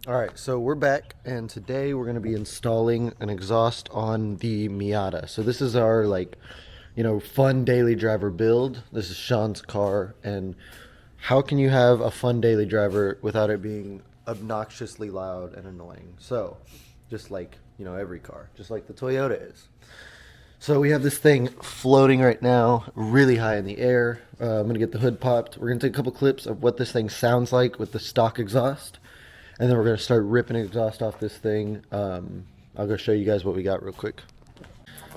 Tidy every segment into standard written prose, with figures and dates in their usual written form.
All right, so we're back, and today we're going to be installing an exhaust on the Miata. So this is our fun daily driver build. This is Sean's car, and how can you have a fun daily driver without it being obnoxiously loud and annoying? So, just like every car, just like the Toyota is. So we have this thing floating right now, really high in the air. I'm gonna get the hood popped. We're gonna take a couple clips of what this thing sounds like with the stock exhaust. And then we're gonna start ripping exhaust off this thing. I'll go show you guys what we got real quick.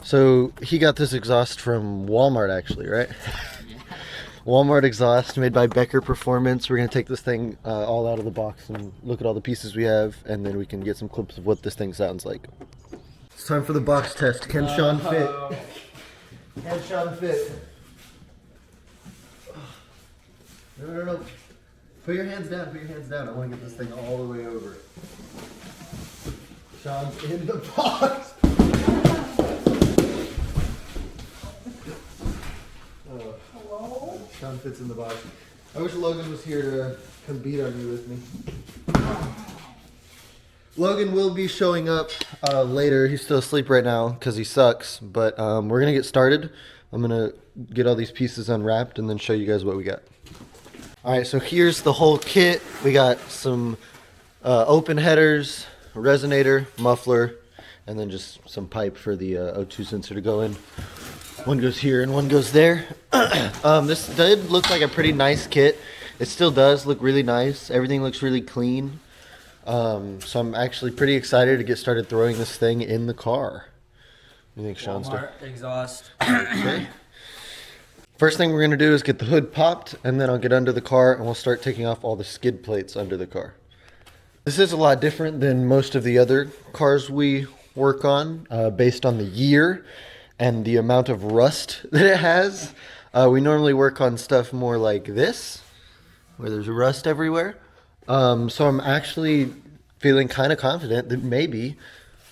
So he got this exhaust from Walmart actually, right? Walmart exhaust made by Becker Performance. We're gonna take this thing all out of the box and look at all the pieces we have, and then we can get some clips of what this thing sounds like. It's time for the box test. Can Sean fit? Can Sean fit? No. Put your hands down, put your hands down. I want to get this thing all the way over. Sean's in the box. Hello? Sean fits in the box. I wish Logan was here to come beat on you with me. Logan will be showing up later. He's still asleep right now because he sucks. But we're going to get started. I'm going to get all these pieces unwrapped and then show you guys what we got. Alright, so here's the whole kit. We got some open headers, a resonator, muffler, and then just some pipe for the O2 sensor to go in. One goes here and one goes there. This did look like a pretty nice kit. It still does look really nice. Everything looks really clean. So I'm actually pretty excited to get started throwing this thing in the car. What do you think, Sean's doing? Exhaust. Okay. First thing we're going to do is get the hood popped, and then I'll get under the car and we'll start taking off all the skid plates under the car. This is a lot different than most of the other cars we work on, based on the year and the amount of rust that it has. We normally work on stuff more like this, where there's rust everywhere. So I'm actually feeling kind of confident that maybe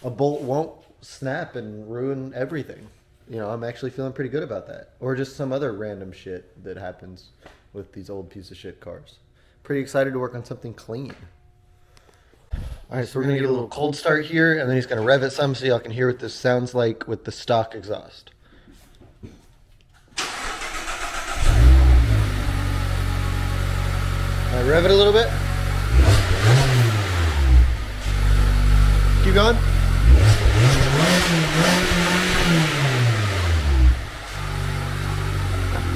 a bolt won't snap and ruin everything. I'm actually feeling pretty good about that. Or just some other random shit that happens with these old piece of shit cars. Pretty excited to work on something clean. Alright, so we're going to get a little cold start here, and then he's going to rev it some so y'all can hear what this sounds like with the stock exhaust. Alright, rev it a little bit. Keep going.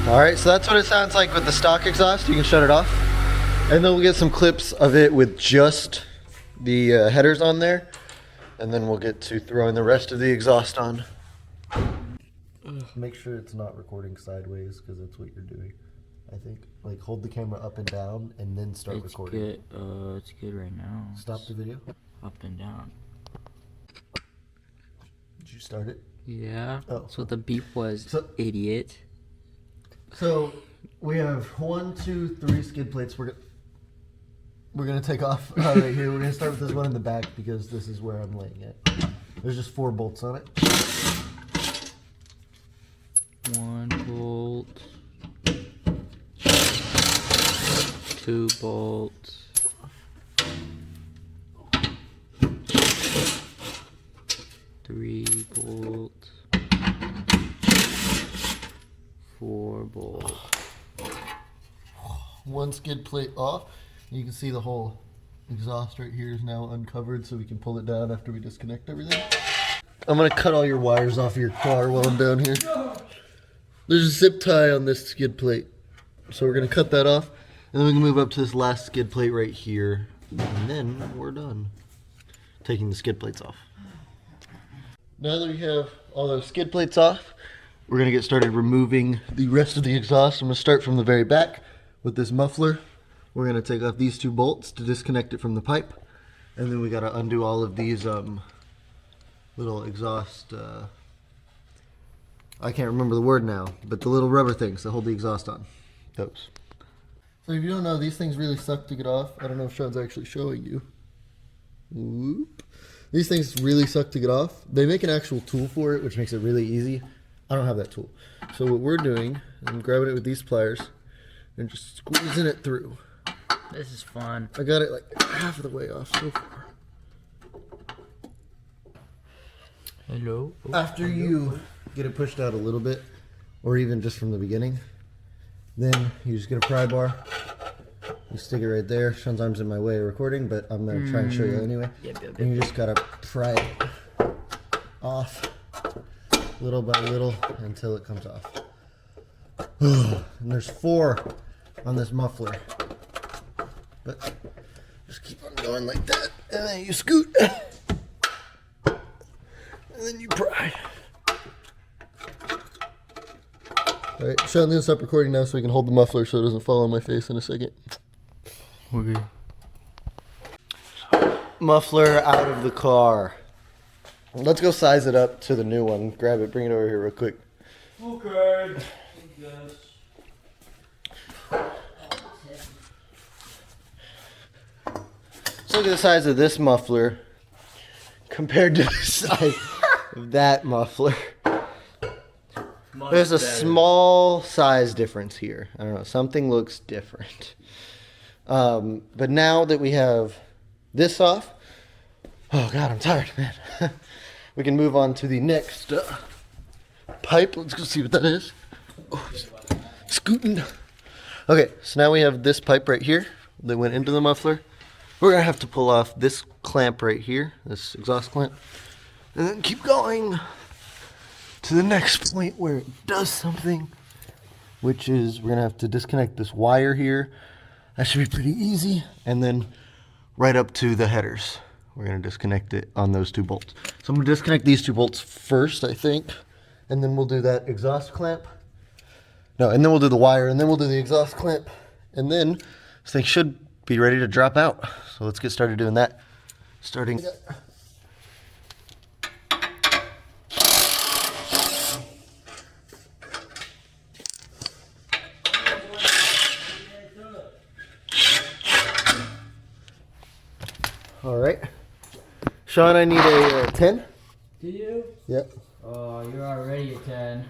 Alright, so that's what it sounds like with the stock exhaust. You can shut it off. And then we'll get some clips of it with just the headers on there. And then we'll get to throwing the rest of the exhaust on. Make sure it's not recording sideways, because that's what you're doing, I think. Like, hold the camera up and down and then start recording. It's good right now. Stop the video. Up and down. Did you start it? Yeah. Oh. So the beep was 88. So we have 1, 2, 3 skid plates. We're gonna take off right here. We're gonna start with this one in the back because this is where I'm laying it. There's just 4 bolts on it. 1 bolt. 2 bolts. 3 bolts. 4 bolts. 1 skid plate off. You can see the whole exhaust right here is now uncovered, so we can pull it down after we disconnect everything. I'm gonna cut all your wires off of your car while I'm down here. There's a zip tie on this skid plate, so we're gonna cut that off, and then we can move up to this last skid plate right here, and then we're done taking the skid plates off. Now that we have all those skid plates off, we're gonna get started removing the rest of the exhaust. I'm gonna start from the very back with this muffler. We're gonna take off these 2 bolts to disconnect it from the pipe, and then we gotta undo all of these little exhaust, I can't remember the word now, but the little rubber things that hold the exhaust on. Those. So if you don't know, these things really suck to get off. I don't know if Sean's actually showing you. Whoop. These things really suck to get off. They make an actual tool for it, which makes it really easy. I don't have that tool. So what we're doing, I'm grabbing it with these pliers and just squeezing it through. This is fun. I got it like half of the way off so far. Hello. After you get it pushed out a little bit, or even just from the beginning, then you just get a pry bar. You stick it right there. Sean's arm's in my way of recording, but I'm gonna try and show you anyway. And you just gotta pry it off little by little until it comes off. And there's 4 on this muffler. But just keep on going like that, and then you scoot. And then you pry. Alright, Sean, gonna stop recording now so we can hold the muffler so it doesn't fall on my face in a second. Okay. Muffler out of the car. Let's go size it up to the new one. Grab it, bring it over here real quick. Okay. Let's look at the size of this muffler compared to the size of that muffler. There's a small size difference here. I don't know, something looks different. But now that we have this off, oh God, I'm tired, man. We can move on to the next pipe. Let's go see what that is. Oh, scooting. Okay, so now we have this pipe right here that went into the muffler. We're gonna have to pull off this clamp right here, this exhaust clamp, and then keep going to the next point where it does something, which is we're gonna have to disconnect this wire here. That should be pretty easy. And then right up to the headers. We're gonna disconnect it on those 2 bolts. So I'm gonna disconnect these 2 bolts first, I think. And then we'll do that exhaust clamp. No, and then we'll do the wire, and then we'll do the exhaust clamp. And then this thing should be ready to drop out. So let's get started doing that. Starting. All right. Sean, I need a 10. Do you? Yep. Oh, you're already a 10.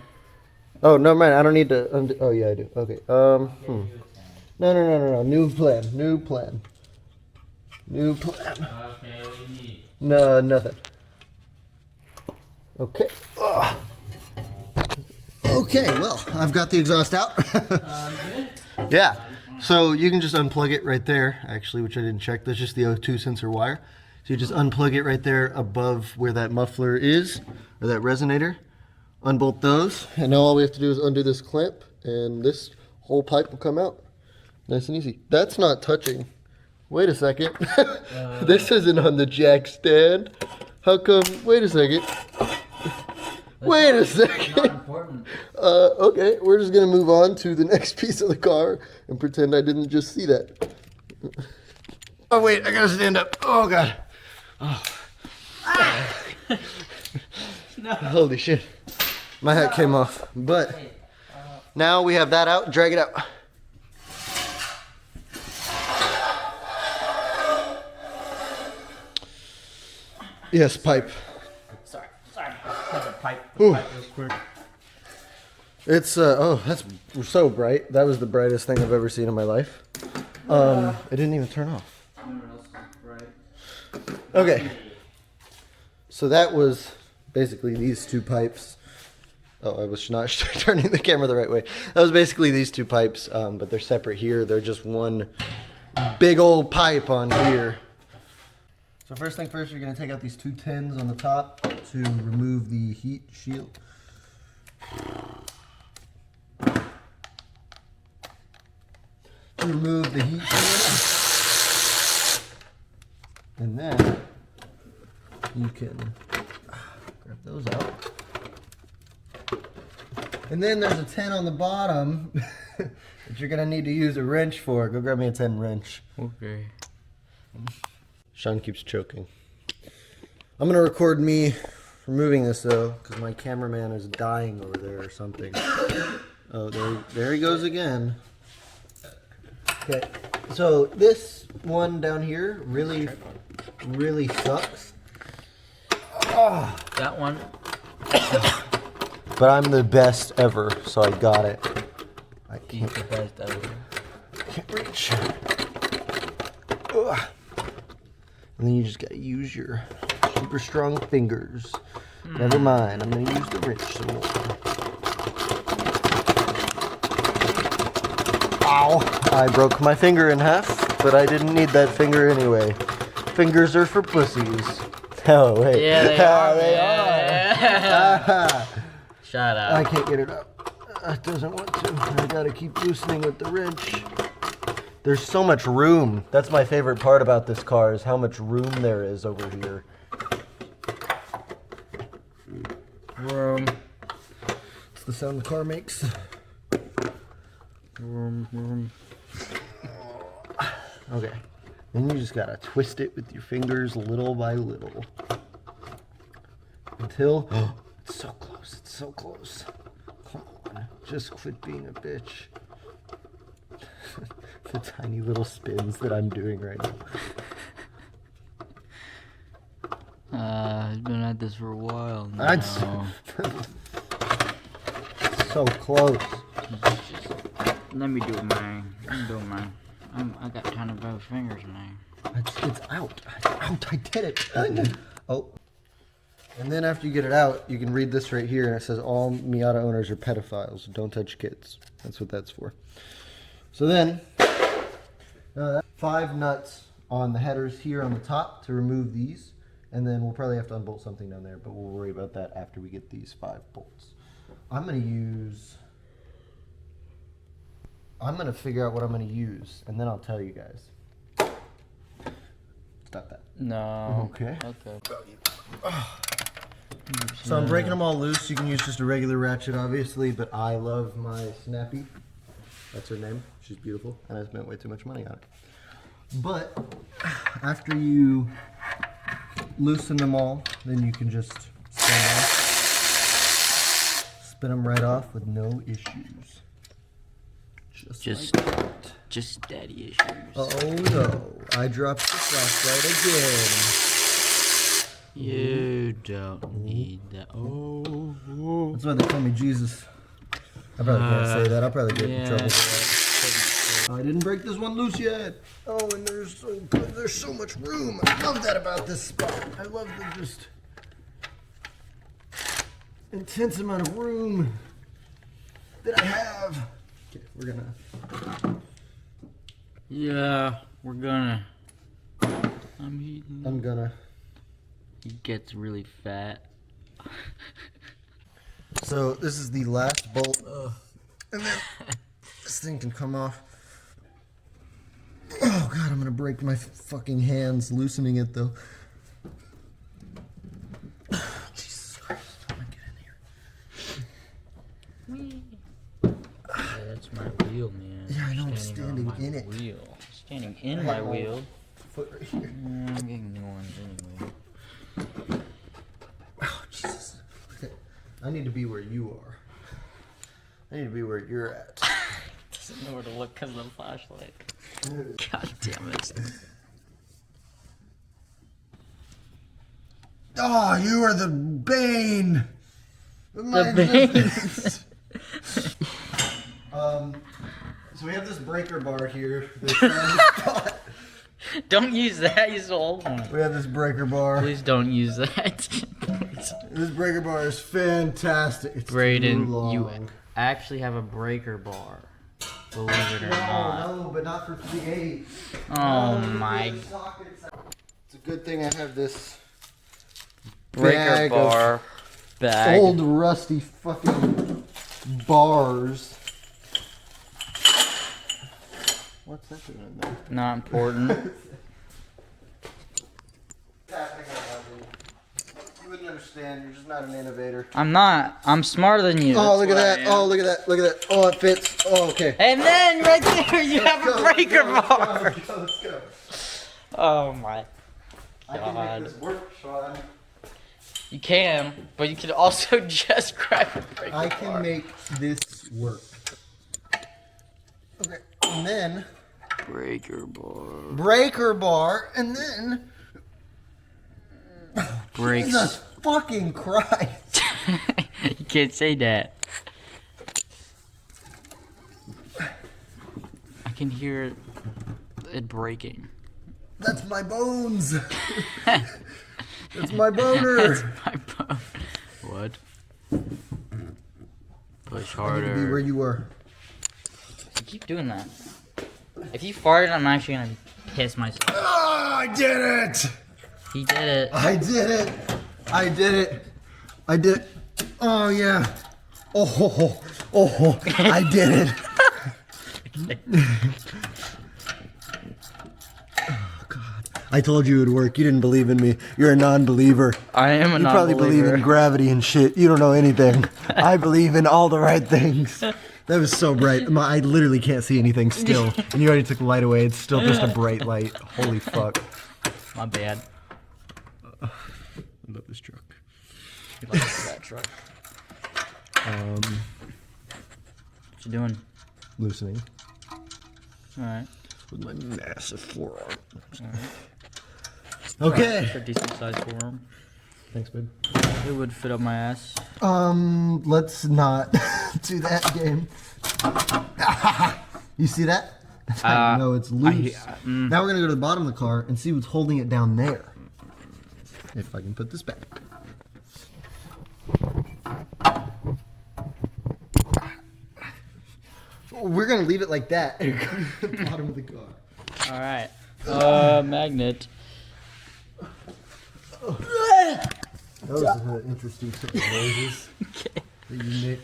Oh, no, man, I don't need to. Oh, yeah, I do. Okay. No. New plan. New plan. New plan. Okay, what do you need? No, nothing. Okay. Ugh. Okay, well, I've got the exhaust out. Good? Yeah. So you can just unplug it right there, actually, which I didn't check. That's just the O2 sensor wire. So you just unplug it right there above where that muffler is, or that resonator. Unbolt those, and now all we have to do is undo this clamp, and this whole pipe will come out. Nice and easy. That's not touching. Wait a second. This isn't on the jack stand. How come? Wait a second. Wait a second. Not important. Okay, we're just gonna move on to the next piece of the car and pretend I didn't just see that. Oh wait, I gotta stand up. Oh God. Oh. No. Holy shit. My hat came off. But now we have that out. Drag it out. Yes, pipe. Sorry. That's a pipe. Ooh. Pipe real quick. It's oh, that's so bright. That was the brightest thing I've ever seen in my life. It didn't even turn off. Everyone else is right. Okay. So that was basically these 2 pipes. Oh, I was not turning the camera the right way. That was basically these 2 pipes, but they're separate here. They're just one big old pipe on here. So first thing first, you're going to take out these 2 tins on the top to remove the heat shield. To remove the heat shield. And then you can grab those out. And then there's a 10 on the bottom that you're going to need to use a wrench for. Go grab me a 10 wrench. Okay. Sean keeps choking. I'm going to record me removing this though, because my cameraman is dying over there or something. Oh, there he goes again. Okay, so this one down here really sucks. Oh. That one. But I'm the best ever, so I got it. I He's can't, the best ever. can't reach. Ugh. And then you just gotta use your super strong fingers Never mind. I'm gonna use the wrench some more. Ow! I broke my finger in half, but I didn't need that finger anyway. Fingers are for pussies. Oh wait. Yeah, they are. Ah, Shut up. I can't get it up. It doesn't want to. I gotta keep loosening with the wrench. There's so much room. That's my favorite part about this car is how much room there is over here. Room. It's the sound the car makes. Room. Okay. Then you just gotta twist it with your fingers little by little. Until it's so close, it's so close. Come on, just quit being a bitch. The tiny little spins that I'm doing right now. I've been at this for a while now. That's so close. Let me do mine. I got kind of both fingers now. It's out. It's out. I did it. Oh. And then after you get it out, you can read this right here, and it says all Miata owners are pedophiles. Don't touch kids. That's what that's for. So then, 5 nuts on the headers here on the top to remove these, and then we'll probably have to unbolt something down there, but we'll worry about that after we get these 5 bolts. I'm gonna figure out what I'm gonna use, and then I'll tell you guys. Stop that. No. Okay. Okay. So I'm breaking them all loose. You can use just a regular ratchet, obviously, but I love my Snappy. That's her name. She's beautiful, and I spent way too much money on it. But after you loosen them all, then you can just spin them right off with no issues. Just like that. Just daddy issues. Oh no! I dropped the flashlight again. You don't need that. Oh. That's why they call me Jesus. I probably can't say that. I'll probably get in Yeah. trouble for that. I didn't break this one loose yet. Oh, and there's so good. There's so much room. I love that about this spot. I love the just intense amount of room that I have. Okay, we're gonna. Yeah, we're gonna. I'm gonna. He gets really fat. So this is the last bolt, and then this thing can come off. Oh god, I'm gonna break my fucking hands loosening it though. Jesus Christ, how do I get in here? Yeah, that's my wheel, man. Yeah, I know, I'm on standing my in it. Wheel. Standing in my wheel. Foot right here. I'm getting new ones anyway. Oh Jesus. Okay. I need to be where you are. I need to be where you're at. Doesn't know where to look because of the flashlight. God damn it. Oh, you are the bane. The bane. So we have this breaker bar here. That's on the spot. Don't use that, use the old one. We have this breaker bar. Please don't use that. This breaker bar is fantastic. It's Braden, too long. you actually have a breaker bar. Believe it or not. No, but not for 3/8. Oh my. It's a good thing I have this Breaker bag bar. of Bag. old rusty fucking bars. What's that doing in there? Not important. You wouldn't understand. You're just not an innovator. I'm not. I'm smarter than you. Oh, That's look at what that. I am. Oh, look at that. Look at that. Oh, it fits. Oh, okay. And then right there you have a breaker bar. Let's go. Let's go. Oh my. I can make this work, Sean. You can, but you can also just grab a breaker I bar. can make this work. Okay, and then breaker bar. breaker bar, and then Breaks. Jesus fucking Christ! You can't say that. I can hear it breaking. That's my bones. That's my boner. That's my bone. push I need to be harder. where you were. You keep doing that. If you farted, I'm actually gonna piss myself. Oh, I did it! He did it. I did it! I did it! I did it! Oh yeah! Oh, I did it! Oh God! I told you it would work. You didn't believe in me. You're a non-believer. I am a You probably believe in gravity and shit. You don't know anything. I believe in all the right things. That was so bright. I literally can't see anything still. And you already took the light away. It's still just a bright light. Holy fuck. My bad. I love this truck. You like that truck. What you doing? Loosening. Alright. With my massive forearm. Okay. It's a decent size forearm. Thanks, babe. It would fit up my ass. Let's not do that game. You see that? That's how you know it's loose. Now we're gonna go to the bottom of the car and see what's holding it down there. If I can put this back. We're gonna leave it like that and go to the bottom of the car. Alright. Magnet. That was an interesting set of noises. Okay. That you made.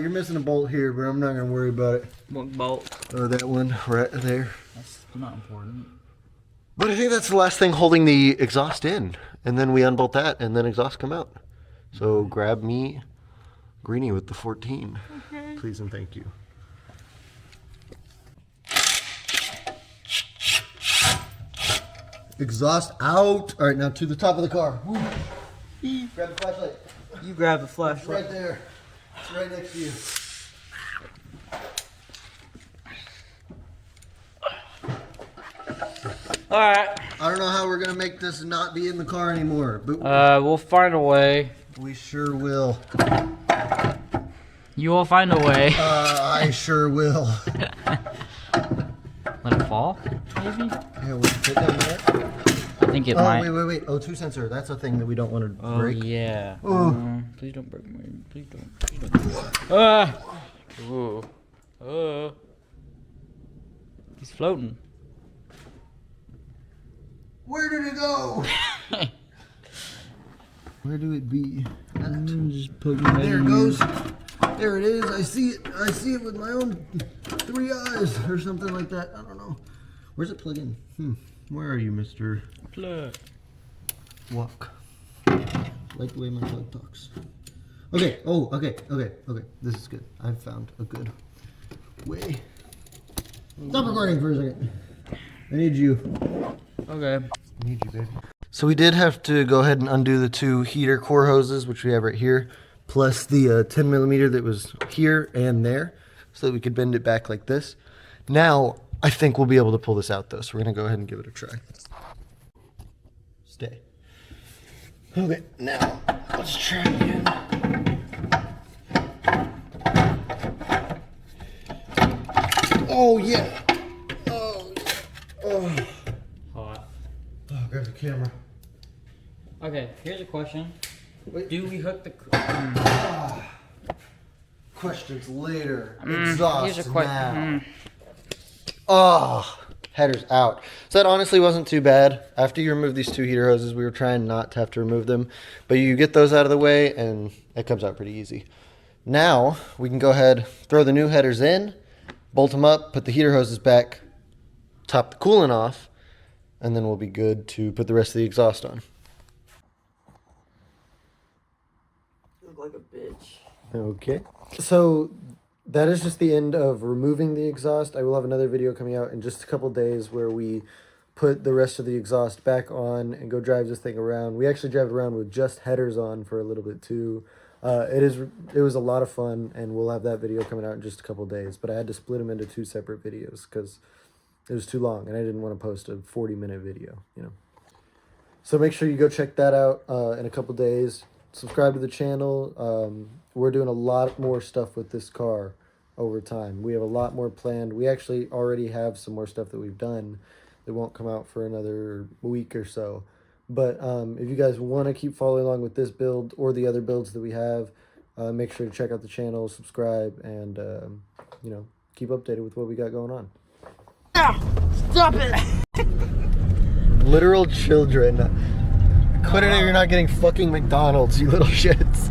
You're missing a bolt here, but I'm not gonna worry about it. What bolt? That one right there. That's not important. But I think that's the last thing holding the exhaust in, and then we unbolt that, and then exhaust come out. So grab me, Greenie with the 14, please and thank you. Exhaust out. All right, now to the top of the car. Woo. Grab the flashlight. You grab the It's flashlight. right there. It's right next to you. Alright. I don't know how we're gonna make this not be in the car anymore, but We'll find a way. we sure will. You will find a way. I sure will. Let it fall? Maybe? Yeah, we'll put down there. I think it Oh, might. wait. O2 sensor. That's a thing that we don't want to Oh, break. yeah. Oh. Please don't break my. Please don't. Please don't. Ah! Ooh. He's floating. Where did it go? Where do it be? Just poking There it goes. There it is. I see it. I see it with my own 3 eyes or something like that. I don't know. Where's it plug in? Where are you, Mr. Plug. Walk? Like the way my dog talks. Okay. Oh, okay. This is good. I've found a good way. Stop recording for a second. I need you. Okay. I need you, baby. So we did have to go ahead and undo the 2 heater core hoses, which we have right here, plus the 10 millimeter that was here and there, so that we could bend it back like this. Now, I think we'll be able to pull this out though, so we're gonna go ahead and give it a try. Stay. Okay, now, let's try again. Oh yeah! Oh. Hot. Oh, grab the camera. Okay, here's a question. Wait. Do we hook the... Questions later. here's Exhaust a question. now. Oh, header's out. So that honestly wasn't too bad. After you remove these 2 heater hoses, we were trying not to have to remove them. But you get those out of the way, and it comes out pretty easy. Now, we can go ahead, throw the new headers in, bolt them up, put the heater hoses back, top the coolant off, and then we'll be good to put the rest of the exhaust on. Look like a bitch. Okay. So that is just the end of removing the exhaust. I will have another video coming out in just a couple days where we put the rest of the exhaust back on and go drive this thing around. We actually drive it around with just headers on for a little bit too. It was a lot of fun, and we'll have that video coming out in just a couple days. But I had to split them into 2 separate videos because it was too long, and I didn't want to post a 40-minute video, you know. So make sure you go check that out in a couple days. Subscribe to the channel. We're doing a lot more stuff with this car over time. We have a lot more planned. We actually already have some more stuff that we've done that won't come out for another week or so. But if you guys want to keep following along with this build or the other builds that we have, Make sure to check out the channel, subscribe, and you know, keep updated with what we got going on. Stop it! Literal children. Quit it or you're not getting fucking McDonald's, you little shits.